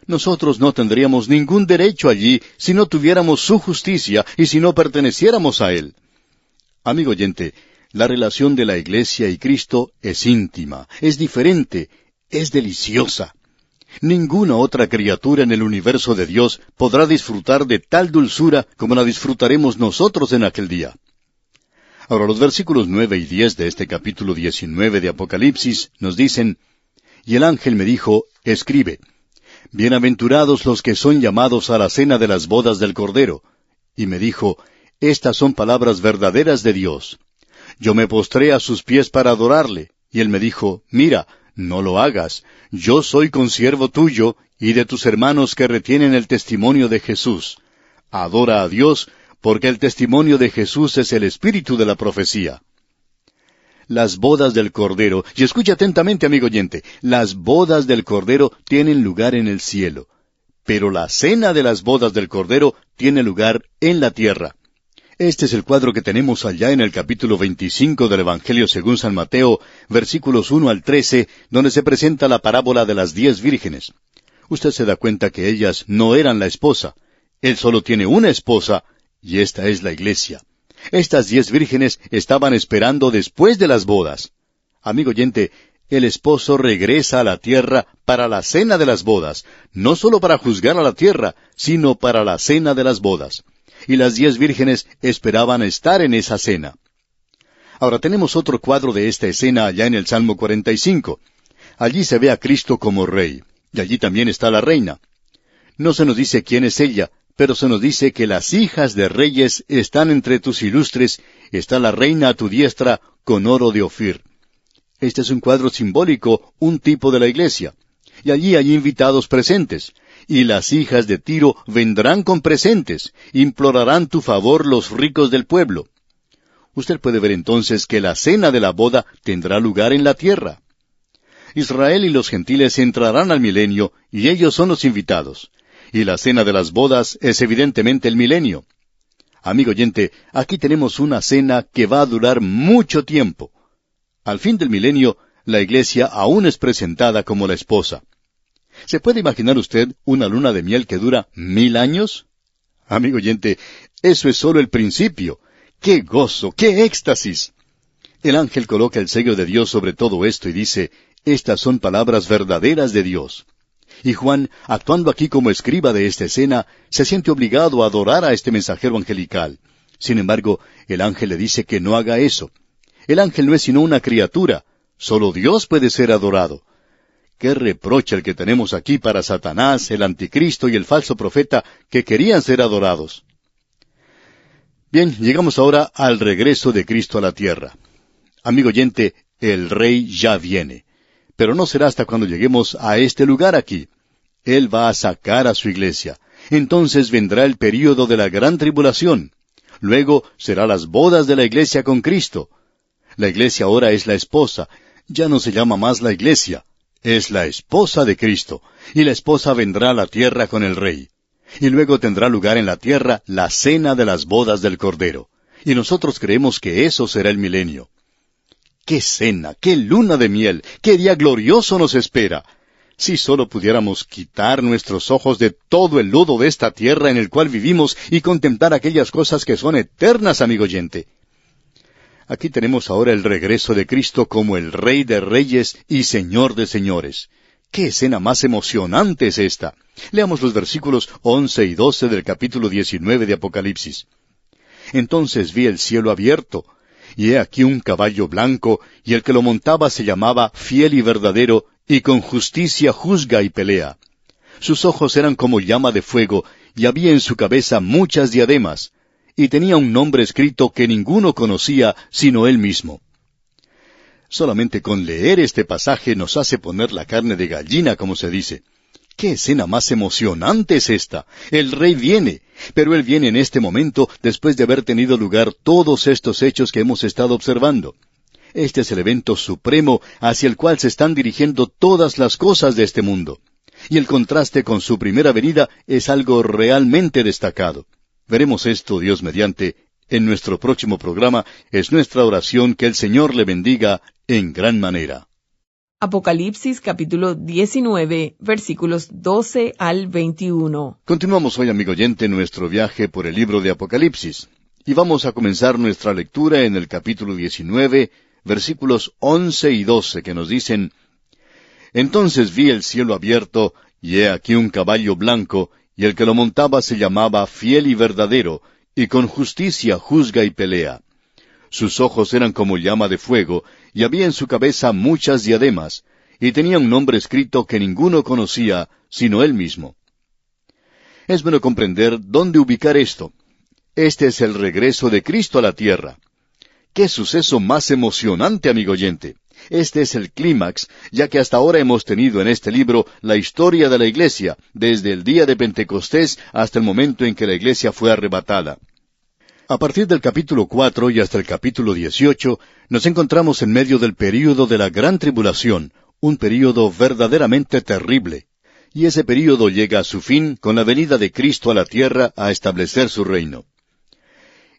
Nosotros no tendríamos ningún derecho allí si no tuviéramos su justicia y si no perteneciéramos a Él. Amigo oyente, la relación de la Iglesia y Cristo es íntima, es diferente, es deliciosa. Ninguna otra criatura en el universo de Dios podrá disfrutar de tal dulzura como la disfrutaremos nosotros en aquel día. Ahora, los versículos 9 y 10 de este capítulo 19 de Apocalipsis nos dicen, «Y el ángel me dijo, escribe, bienaventurados los que son llamados a la cena de las bodas del Cordero. Y me dijo, estas son palabras verdaderas de Dios. Yo me postré a sus pies para adorarle, y él me dijo, mira, no lo hagas, yo soy consiervo tuyo y de tus hermanos que retienen el testimonio de Jesús. Adora a Dios, porque el testimonio de Jesús es el espíritu de la profecía». Las bodas del Cordero, y escucha atentamente, amigo oyente, las bodas del Cordero tienen lugar en el cielo, pero la cena de las bodas del Cordero tiene lugar en la tierra. Este es el cuadro que tenemos allá en el capítulo 25 del Evangelio según San Mateo, versículos 1 al 13, donde se presenta la parábola de las 10 vírgenes. Usted se da cuenta que ellas no eran la esposa. Él solo tiene una esposa, y esta es la iglesia. Estas 10 vírgenes estaban esperando después de las bodas. Amigo oyente, el esposo regresa a la tierra para la cena de las bodas, no solo para juzgar a la tierra, sino para la cena de las bodas. Y las 10 vírgenes esperaban estar en esa cena. Ahora tenemos otro cuadro de esta escena allá en el Salmo 45. Allí se ve a Cristo como rey, y allí también está la reina. No se nos dice quién es ella, pero se nos dice que las hijas de reyes están entre tus ilustres, está la reina a tu diestra con oro de Ofir. Este es un cuadro simbólico, un tipo de la iglesia. Y allí hay invitados presentes. Y las hijas de Tiro vendrán con presentes, implorarán tu favor los ricos del pueblo. Usted puede ver entonces que la cena de la boda tendrá lugar en la tierra. Israel y los gentiles entrarán al milenio, y ellos son los invitados. Y la cena de las bodas es evidentemente el milenio. Amigo oyente, aquí tenemos una cena que va a durar mucho tiempo. Al fin del milenio, la iglesia aún es presentada como la esposa. ¿Se puede imaginar usted una luna de miel que dura 1000 años? Amigo oyente, eso es solo el principio. ¡Qué gozo! ¡Qué éxtasis! El ángel coloca el sello de Dios sobre todo esto y dice, estas son palabras verdaderas de Dios. Y Juan, actuando aquí como escriba de esta escena, se siente obligado a adorar a este mensajero angelical. Sin embargo, el ángel le dice que no haga eso. El ángel no es sino una criatura. Solo Dios puede ser adorado. Qué reproche el que tenemos aquí para Satanás, el anticristo y el falso profeta que querían ser adorados. Bien, llegamos ahora al regreso de Cristo a la tierra. Amigo oyente, el Rey ya viene. Pero no será hasta cuando lleguemos a este lugar aquí. Él va a sacar a su iglesia. Entonces vendrá el período de la gran tribulación. Luego será las bodas de la iglesia con Cristo. La iglesia ahora es la esposa. Ya no se llama más la iglesia. Es la esposa de Cristo. Y la esposa vendrá a la tierra con el Rey. Y luego tendrá lugar en la tierra la cena de las bodas del Cordero. Y nosotros creemos que eso será el milenio. ¡Qué cena! ¡Qué luna de miel! ¡Qué día glorioso nos espera! Si solo pudiéramos quitar nuestros ojos de todo el lodo de esta tierra en el cual vivimos y contemplar aquellas cosas que son eternas, amigo oyente. Aquí tenemos ahora el regreso de Cristo como el Rey de Reyes y Señor de Señores. ¡Qué escena más emocionante es esta! Leamos los versículos 11 y 12 del capítulo 19 de Apocalipsis. Entonces vi el cielo abierto, y he aquí un caballo blanco, y el que lo montaba se llamaba Fiel y Verdadero, y con justicia juzga y pelea. Sus ojos eran como llama de fuego, y había en su cabeza muchas diademas, y tenía un nombre escrito que ninguno conocía sino él mismo. Solamente con leer este pasaje nos hace poner la carne de gallina, como se dice. ¡Qué escena más emocionante es esta! El Rey viene, pero Él viene en este momento después de haber tenido lugar todos estos hechos que hemos estado observando. Este es el evento supremo hacia el cual se están dirigiendo todas las cosas de este mundo. Y el contraste con su primera venida es algo realmente destacado. Veremos esto, Dios mediante, en nuestro próximo programa. Es nuestra oración que el Señor le bendiga en gran manera. Apocalipsis capítulo 19, versículos 12 al 21. Continuamos hoy, amigo oyente, nuestro viaje por el libro de Apocalipsis. Y vamos a comenzar nuestra lectura en el capítulo 19, versículos 11 y 12, que nos dicen: Entonces vi el cielo abierto, y he aquí un caballo blanco, y el que lo montaba se llamaba Fiel y Verdadero, y con justicia juzga y pelea. Sus ojos eran como llama de fuego, y había en su cabeza muchas diademas, y tenía un nombre escrito que ninguno conocía, sino él mismo. Es bueno comprender dónde ubicar esto. Este es el regreso de Cristo a la tierra. ¡Qué suceso más emocionante, amigo oyente! Este es el clímax, ya que hasta ahora hemos tenido en este libro la historia de la iglesia, desde el día de Pentecostés hasta el momento en que la iglesia fue arrebatada. A partir del capítulo 4 y hasta el capítulo 18, nos encontramos en medio del período de la gran tribulación, un período verdaderamente terrible. Y ese período llega a su fin con la venida de Cristo a la tierra a establecer su reino.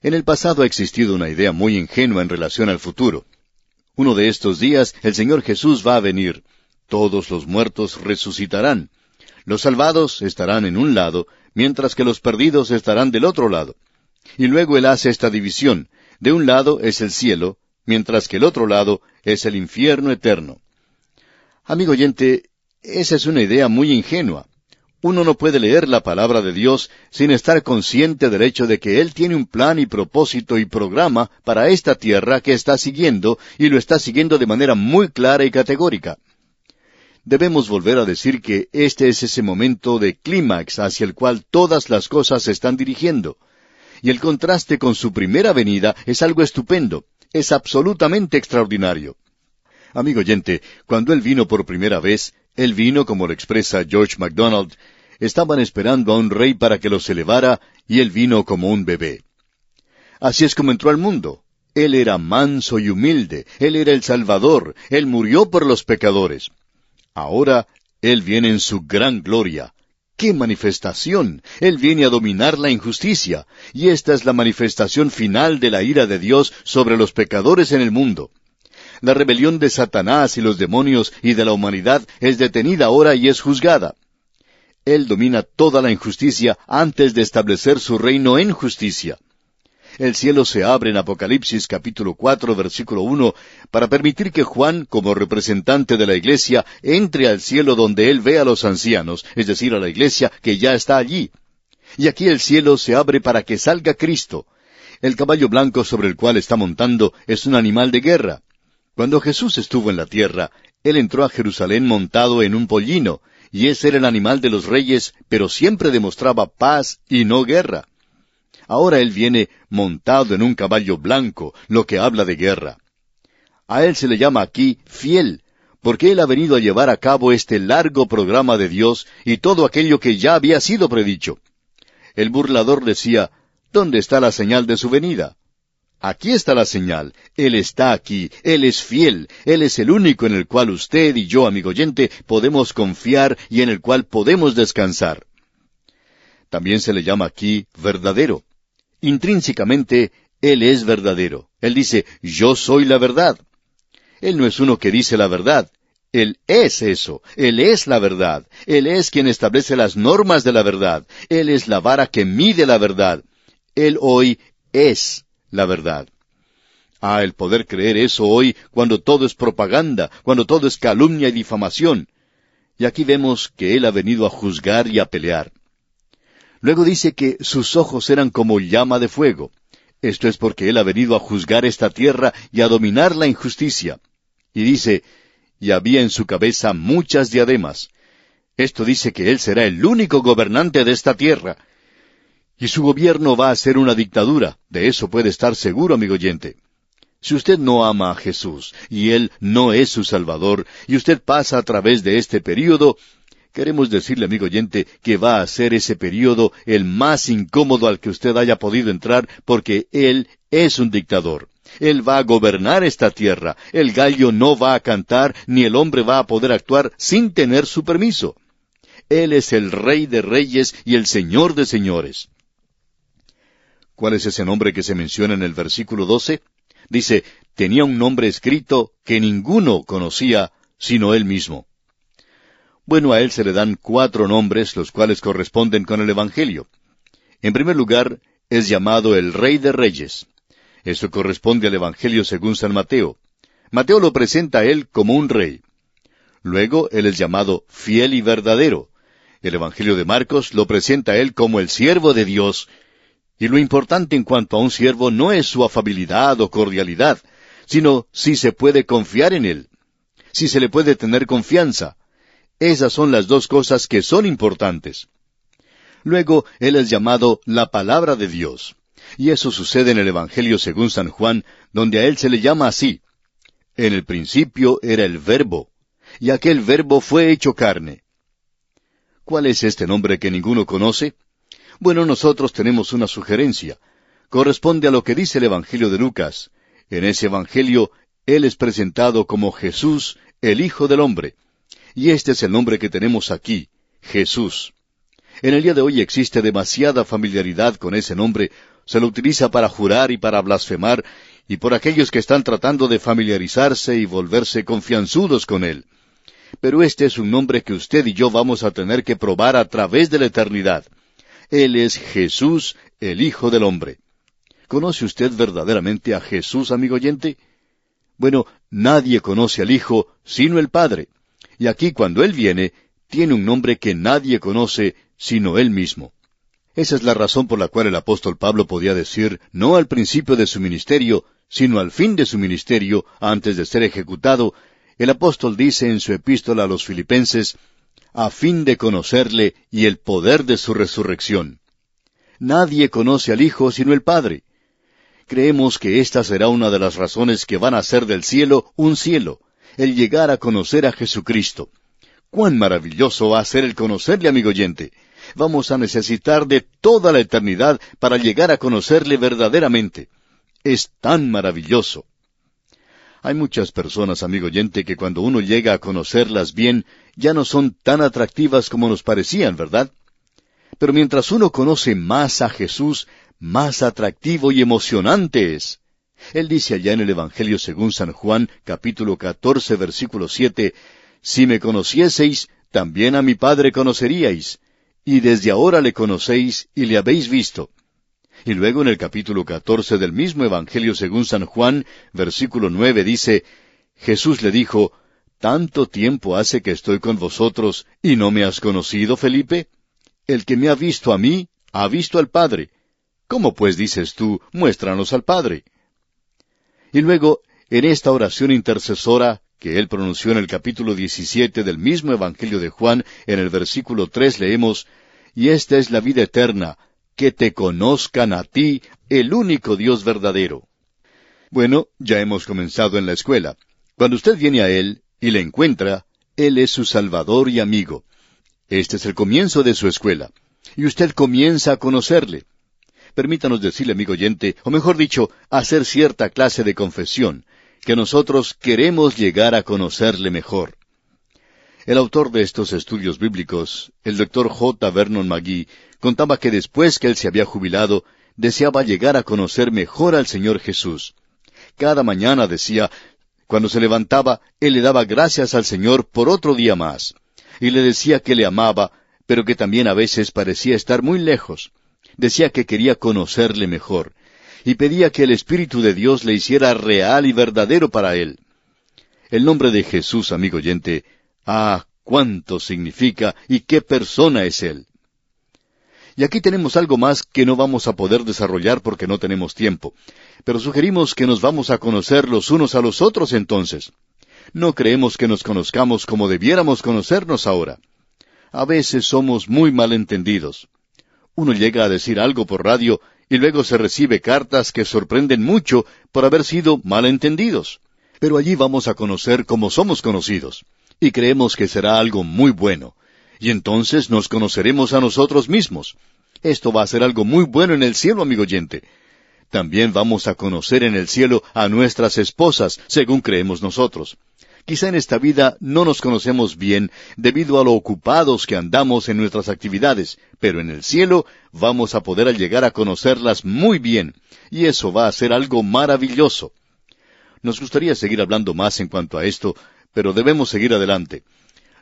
En el pasado ha existido una idea muy ingenua en relación al futuro. Uno de estos días el Señor Jesús va a venir. Todos los muertos resucitarán. Los salvados estarán en un lado, mientras que los perdidos estarán del otro lado. Y luego Él hace esta división. De un lado es el cielo, mientras que el otro lado es el infierno eterno. Amigo oyente, esa es una idea muy ingenua. Uno no puede leer la palabra de Dios sin estar consciente del hecho de que Él tiene un plan y propósito y programa para esta tierra que está siguiendo, y lo está siguiendo de manera muy clara y categórica. Debemos volver a decir que este es ese momento de clímax hacia el cual todas las cosas se están dirigiendo. Y el contraste con su primera venida es algo estupendo, es absolutamente extraordinario. Amigo oyente, cuando Él vino por primera vez, Él vino, como lo expresa George MacDonald, estaban esperando a un rey para que los elevara, y Él vino como un bebé. Así es como entró al mundo. Él era manso y humilde, Él era el Salvador, Él murió por los pecadores. Ahora, Él viene en su gran gloria. ¡Qué manifestación! Él viene a dominar la injusticia, y esta es la manifestación final de la ira de Dios sobre los pecadores en el mundo. La rebelión de Satanás y los demonios y de la humanidad es detenida ahora y es juzgada. Él domina toda la injusticia antes de establecer su reino en justicia. El cielo se abre en Apocalipsis capítulo 4, versículo 1, para permitir que Juan, como representante de la iglesia, entre al cielo donde él ve a los ancianos, es decir, a la iglesia que ya está allí. Y aquí el cielo se abre para que salga Cristo. El caballo blanco sobre el cual está montando es un animal de guerra. Cuando Jesús estuvo en la tierra, Él entró a Jerusalén montado en un pollino, y ese era el animal de los reyes, pero siempre demostraba paz y no guerra. Ahora Él viene montado en un caballo blanco, lo que habla de guerra. A Él se le llama aquí fiel, porque Él ha venido a llevar a cabo este largo programa de Dios y todo aquello que ya había sido predicho. El burlador decía, ¿dónde está la señal de su venida? Aquí está la señal. Él está aquí. Él es fiel. Él es el único en el cual usted y yo, amigo oyente, podemos confiar y en el cual podemos descansar. También se le llama aquí verdadero. Intrínsecamente, Él es verdadero. Él dice, yo soy la verdad. Él no es uno que dice la verdad. Él es eso. Él es la verdad. Él es quien establece las normas de la verdad. Él es la vara que mide la verdad. Él hoy es la verdad. El poder creer eso hoy cuando todo es propaganda, cuando todo es calumnia y difamación. Y aquí vemos que Él ha venido a juzgar y a pelear. Luego dice que sus ojos eran como llama de fuego. Esto es porque Él ha venido a juzgar esta tierra y a dominar la injusticia. Y dice, y había en su cabeza muchas diademas. Esto dice que Él será el único gobernante de esta tierra. Y su gobierno va a ser una dictadura. De eso puede estar seguro, amigo oyente. Si usted no ama a Jesús, y Él no es su Salvador, y usted pasa a través de este período, queremos decirle, amigo oyente, que va a ser ese período el más incómodo al que usted haya podido entrar, porque Él es un dictador. Él va a gobernar esta tierra. El gallo no va a cantar, ni el hombre va a poder actuar sin tener su permiso. Él es el Rey de Reyes y el Señor de Señores. ¿Cuál es ese nombre que se menciona en el versículo 12? Dice, tenía un nombre escrito que ninguno conocía sino Él mismo. Bueno, a Él se le dan 4 nombres, los cuales corresponden con el Evangelio. En primer lugar, es llamado el Rey de Reyes. Eso corresponde al Evangelio según San Mateo. Mateo lo presenta a Él como un rey. Luego, Él es llamado fiel y verdadero. El Evangelio de Marcos lo presenta a Él como el siervo de Dios. Y lo importante en cuanto a un siervo no es su afabilidad o cordialidad, sino si se puede confiar en Él, si se le puede tener confianza. Esas son las 2 cosas que son importantes. Luego, Él es llamado la Palabra de Dios. Y eso sucede en el Evangelio según San Juan, donde a Él se le llama así. En el principio era el Verbo, y aquel Verbo fue hecho carne. ¿Cuál es este nombre que ninguno conoce? Bueno, nosotros tenemos una sugerencia. Corresponde a lo que dice el Evangelio de Lucas. En ese Evangelio, Él es presentado como Jesús, el Hijo del Hombre. Y este es el nombre que tenemos aquí, Jesús. En el día de hoy existe demasiada familiaridad con ese nombre. Se lo utiliza para jurar y para blasfemar, y por aquellos que están tratando de familiarizarse y volverse confianzudos con Él. Pero este es un nombre que usted y yo vamos a tener que probar a través de la eternidad. Él es Jesús, el Hijo del Hombre. ¿Conoce usted verdaderamente a Jesús, amigo oyente? Bueno, nadie conoce al Hijo sino el Padre. Y aquí cuando Él viene, tiene un nombre que nadie conoce sino Él mismo. Esa es la razón por la cual el apóstol Pablo podía decir, no al principio de su ministerio, sino al fin de su ministerio, antes de ser ejecutado, el apóstol dice en su epístola a los Filipenses, a fin de conocerle y el poder de su resurrección. Nadie conoce al Hijo sino el Padre. Creemos que esta será una de las razones que van a hacer del cielo un cielo, el llegar a conocer a Jesucristo. ¡Cuán maravilloso va a ser el conocerle, amigo oyente! Vamos a necesitar de toda la eternidad para llegar a conocerle verdaderamente. Es tan maravilloso. Hay muchas personas, amigo oyente, que cuando uno llega a conocerlas bien, ya no son tan atractivas como nos parecían, ¿verdad? Pero mientras uno conoce más a Jesús, más atractivo y emocionante es. Él dice allá en el Evangelio según San Juan, capítulo 14, versículo 7, si me conocieseis, también a mi Padre conoceríais, y desde ahora le conocéis y le habéis visto. Y luego en el capítulo 14 del mismo Evangelio según San Juan, versículo 9 dice, Jesús le dijo, ¿tanto tiempo hace que estoy con vosotros y no me has conocido, Felipe? El que me ha visto a mí, ha visto al Padre. ¿Cómo pues dices tú, muéstranos al Padre? Y luego, en esta oración intercesora, que él pronunció en el capítulo 17 del mismo Evangelio de Juan, en el versículo 3 leemos, «Y esta es la vida eterna, que te conozcan a ti, el único Dios verdadero». Bueno, ya hemos comenzado en la escuela. Cuando usted viene a Él y le encuentra, Él es su Salvador y amigo. Este es el comienzo de su escuela. Y usted comienza a conocerle. Permítanos decirle, amigo oyente, o mejor dicho, hacer cierta clase de confesión, que nosotros queremos llegar a conocerle mejor. El autor de estos estudios bíblicos, el Dr. J. Vernon McGee, contaba que después que él se había jubilado, deseaba llegar a conocer mejor al Señor Jesús. Cada mañana, decía, cuando se levantaba, él le daba gracias al Señor por otro día más, y le decía que le amaba, pero que también a veces parecía estar muy lejos. Decía que quería conocerle mejor, y pedía que el Espíritu de Dios le hiciera real y verdadero para él. El nombre de Jesús, amigo oyente, cuánto significa y qué persona es Él. Y aquí tenemos algo más que no vamos a poder desarrollar porque no tenemos tiempo, pero sugerimos que nos vamos a conocer los unos a los otros entonces. No creemos que nos conozcamos como debiéramos conocernos ahora. A veces somos muy malentendidos. Uno llega a decir algo por radio y luego se recibe cartas que sorprenden mucho por haber sido malentendidos. Pero allí vamos a conocer como somos conocidos, y creemos que será algo muy bueno. Y entonces nos conoceremos a nosotros mismos. Esto va a ser algo muy bueno en el cielo, amigo oyente. También vamos a conocer en el cielo a nuestras esposas, según creemos nosotros. Quizá en esta vida no nos conocemos bien debido a lo ocupados que andamos en nuestras actividades, pero en el cielo vamos a poder llegar a conocerlas muy bien, y eso va a ser algo maravilloso. Nos gustaría seguir hablando más en cuanto a esto, pero debemos seguir adelante.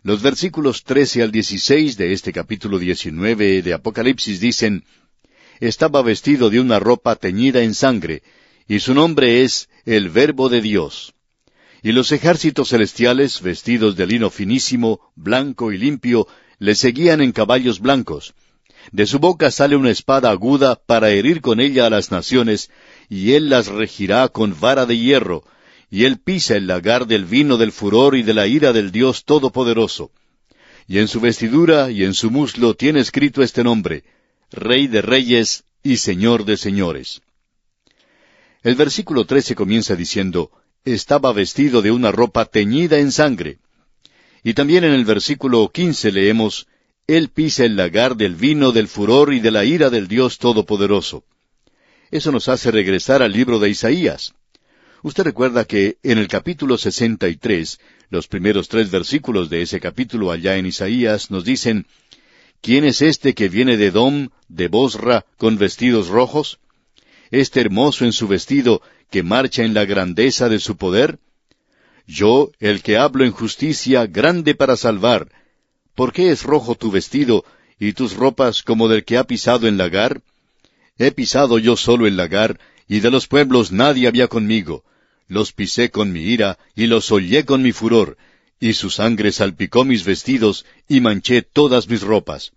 Los versículos 13 al 16 de este capítulo 19 de Apocalipsis dicen, «Estaba vestido de una ropa teñida en sangre, y su nombre es el Verbo de Dios. Y los ejércitos celestiales, vestidos de lino finísimo, blanco y limpio, le seguían en caballos blancos. De su boca sale una espada aguda para herir con ella a las naciones, y él las regirá con vara de hierro, y él pisa el lagar del vino del furor y de la ira del Dios Todopoderoso. Y en su vestidura y en su muslo tiene escrito este nombre, Rey de Reyes y Señor de Señores». El versículo 13 comienza diciendo, «Estaba vestido de una ropa teñida en sangre». Y también en el versículo 15 leemos, «Él pisa el lagar del vino del furor y de la ira del Dios Todopoderoso». Eso nos hace regresar al libro de Isaías. Usted recuerda que en el capítulo 63, los primeros 3 versículos de ese capítulo allá en Isaías nos dicen, «¿Quién es este que viene de Edom, de Bosra, con vestidos rojos? Este hermoso en su vestido, que marcha en la grandeza de su poder. Yo, el que hablo en justicia, grande para salvar. ¿Por qué es rojo tu vestido, y tus ropas como del que ha pisado en lagar? He pisado yo solo el lagar, y de los pueblos nadie había conmigo. Los pisé con mi ira, y los hollé con mi furor, y su sangre salpicó mis vestidos, y manché todas mis ropas».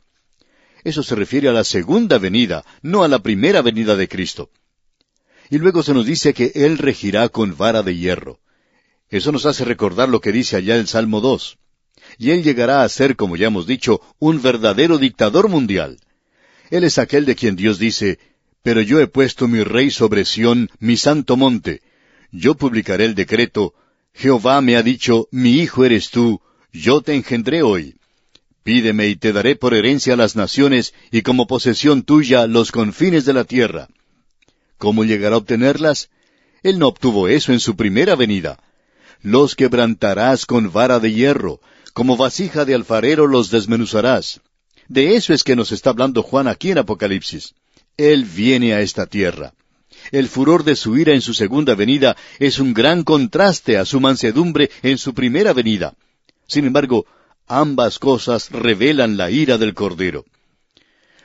Eso se refiere a la segunda venida, no a la primera venida de Cristo. Y luego se nos dice que Él regirá con vara de hierro. Eso nos hace recordar lo que dice allá el Salmo 2. Y Él llegará a ser, como ya hemos dicho, un verdadero dictador mundial. Él es aquel de quien Dios dice, «Pero yo he puesto mi rey sobre Sión, mi santo monte. Yo publicaré el decreto, Jehová me ha dicho, mi hijo eres tú, yo te engendré hoy. Pídeme y te daré por herencia a las naciones, y como posesión tuya los confines de la tierra». ¿Cómo llegará a obtenerlas? Él no obtuvo eso en su primera venida. «Los quebrantarás con vara de hierro, como vasija de alfarero los desmenuzarás». De eso es que nos está hablando Juan aquí en Apocalipsis. Él viene a esta tierra. El furor de su ira en su segunda venida es un gran contraste a su mansedumbre en su primera venida. Sin embargo, ambas cosas revelan la ira del Cordero.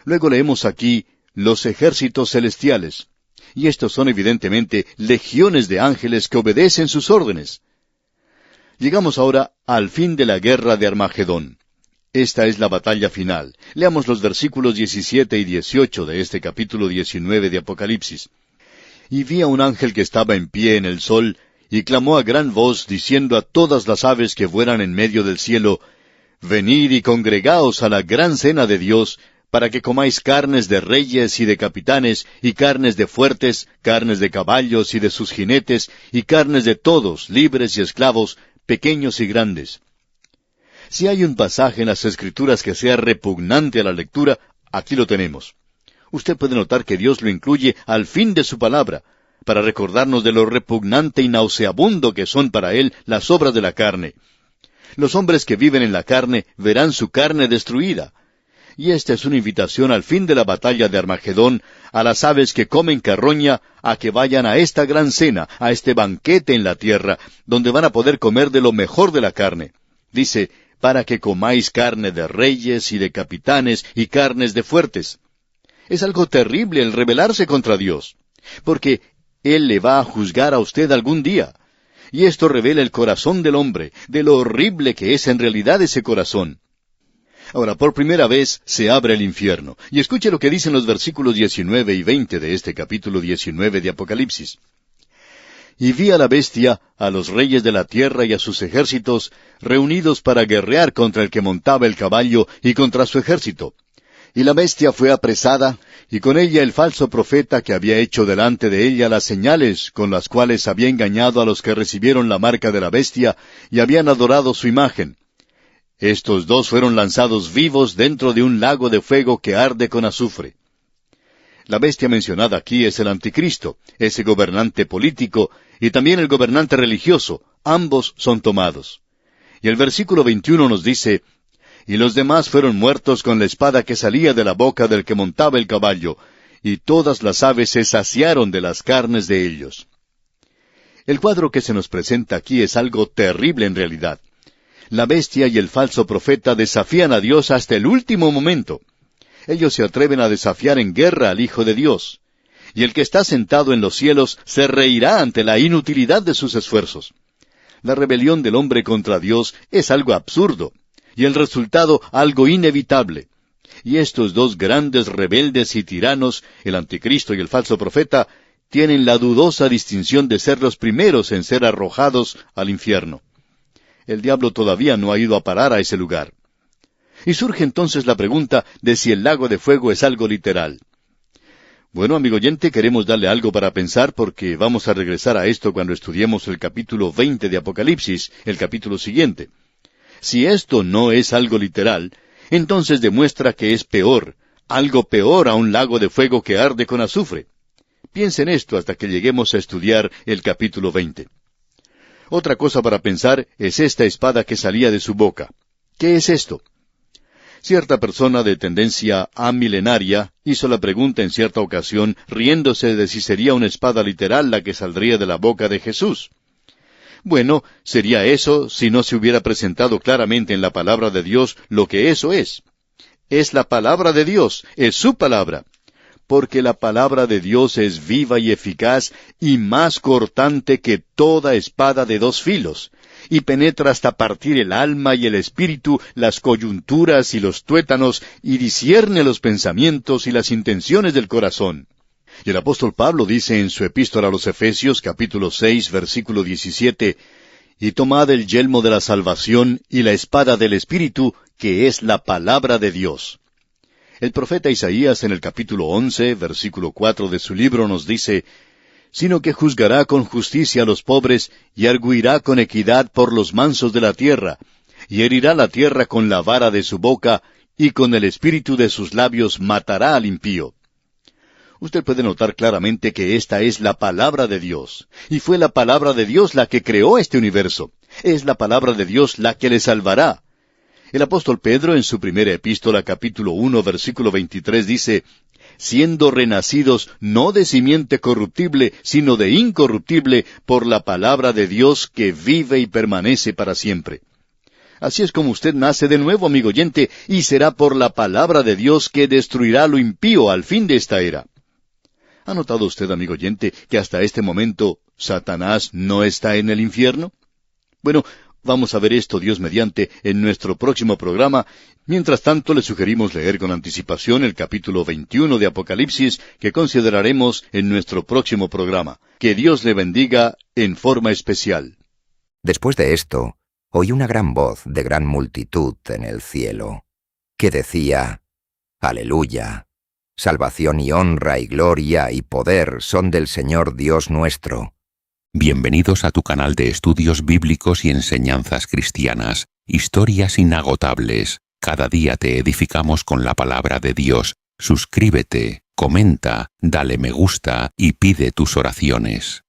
Luego leemos aquí los ejércitos celestiales. Y estos son evidentemente legiones de ángeles que obedecen sus órdenes. Llegamos ahora al fin de la guerra de Armagedón. Esta es la batalla final. Leamos los versículos 17 y 18 de este capítulo 19 de Apocalipsis. «Y vi a un ángel que estaba en pie en el sol, y clamó a gran voz, diciendo a todas las aves que vuelan en medio del cielo, Venid y congregaos a la gran cena de Dios, para que comáis carnes de reyes y de capitanes, y carnes de fuertes, carnes de caballos y de sus jinetes, y carnes de todos, libres y esclavos, pequeños y grandes. Si hay un pasaje en las Escrituras que sea repugnante a la lectura, aquí lo tenemos. Usted puede notar que Dios lo incluye al fin de su palabra, para recordarnos de lo repugnante y nauseabundo que son para Él las obras de la carne. Los hombres que viven en la carne verán su carne destruida. Y esta es una invitación al fin de la batalla de Armagedón a las aves que comen carroña a que vayan a esta gran cena, a este banquete en la tierra, donde van a poder comer de lo mejor de la carne. Dice, para que comáis carne de reyes y de capitanes y carnes de fuertes. Es algo terrible el rebelarse contra Dios, porque Él le va a juzgar a usted algún día. Y esto revela el corazón del hombre, de lo horrible que es en realidad ese corazón. Ahora, por primera vez se abre el infierno. Y escuche lo que dicen los versículos 19 y 20 de este capítulo 19 de Apocalipsis. Y vi a la bestia, a los reyes de la tierra y a sus ejércitos, reunidos para guerrear contra el que montaba el caballo y contra su ejército. Y la bestia fue apresada, y con ella el falso profeta que había hecho delante de ella las señales con las cuales había engañado a los que recibieron la marca de la bestia y habían adorado su imagen. Estos dos fueron lanzados vivos dentro de un lago de fuego que arde con azufre. La bestia mencionada aquí es el anticristo, ese gobernante político, y también el gobernante religioso. Ambos son tomados. Y el versículo 21 nos dice, y los demás fueron muertos con la espada que salía de la boca del que montaba el caballo, y todas las aves se saciaron de las carnes de ellos. El cuadro que se nos presenta aquí es algo terrible en realidad. La bestia y el falso profeta desafían a Dios hasta el último momento. Ellos se atreven a desafiar en guerra al Hijo de Dios. Y el que está sentado en los cielos se reirá ante la inutilidad de sus esfuerzos. La rebelión del hombre contra Dios es algo absurdo, y el resultado algo inevitable. Y estos dos grandes rebeldes y tiranos, el anticristo y el falso profeta, tienen la dudosa distinción de ser los primeros en ser arrojados al infierno. El diablo todavía no ha ido a parar a ese lugar. Y surge entonces la pregunta de si el lago de fuego es algo literal. Bueno, amigo oyente, queremos darle algo para pensar porque vamos a regresar a esto cuando estudiemos el capítulo 20 de Apocalipsis, el capítulo siguiente. Si esto no es algo literal, entonces demuestra que es peor, algo peor a un lago de fuego que arde con azufre. Piensen esto hasta que lleguemos a estudiar el capítulo 20. Otra cosa para pensar es esta espada que salía de su boca. ¿Qué es esto? Cierta persona de tendencia amilenaria hizo la pregunta en cierta ocasión, riéndose de si sería una espada literal la que saldría de la boca de Jesús. Bueno, sería eso si no se hubiera presentado claramente en la palabra de Dios lo que eso es. Es la palabra de Dios, es su palabra. Porque la palabra de Dios es viva y eficaz y más cortante que toda espada de dos filos, y penetra hasta partir el alma y el espíritu, las coyunturas y los tuétanos, y discierne los pensamientos y las intenciones del corazón. Y el apóstol Pablo dice en su epístola a los Efesios, capítulo 6, versículo 17, y tomad el yelmo de la salvación y la espada del Espíritu, que es la palabra de Dios. El profeta Isaías en el capítulo 11, versículo 4 de su libro nos dice, sino que juzgará con justicia a los pobres, y arguirá con equidad por los mansos de la tierra, y herirá la tierra con la vara de su boca, y con el espíritu de sus labios matará al impío. Usted puede notar claramente que esta es la palabra de Dios, y fue la palabra de Dios la que creó este universo. Es la palabra de Dios la que le salvará. El apóstol Pedro en su primera epístola, capítulo 1, versículo 23, dice, siendo renacidos no de simiente corruptible, sino de incorruptible, por la palabra de Dios que vive y permanece para siempre. Así es como usted nace de nuevo, amigo oyente, y será por la palabra de Dios que destruirá lo impío al fin de esta era. ¿Ha notado usted, amigo oyente, que hasta este momento Satanás no está en el infierno? Bueno, Vamos a ver esto, Dios mediante, en nuestro próximo programa. Mientras tanto, le sugerimos leer con anticipación el capítulo 21 de Apocalipsis, que consideraremos en nuestro próximo programa. Que Dios le bendiga en forma especial. Después de esto, oí una gran voz de gran multitud en el cielo, que decía, Aleluya, salvación y honra y gloria y poder son del Señor Dios nuestro. Bienvenidos a tu canal de estudios bíblicos y enseñanzas cristianas, historias inagotables. Cada día te edificamos con la palabra de Dios. Suscríbete, comenta, dale me gusta y pide tus oraciones.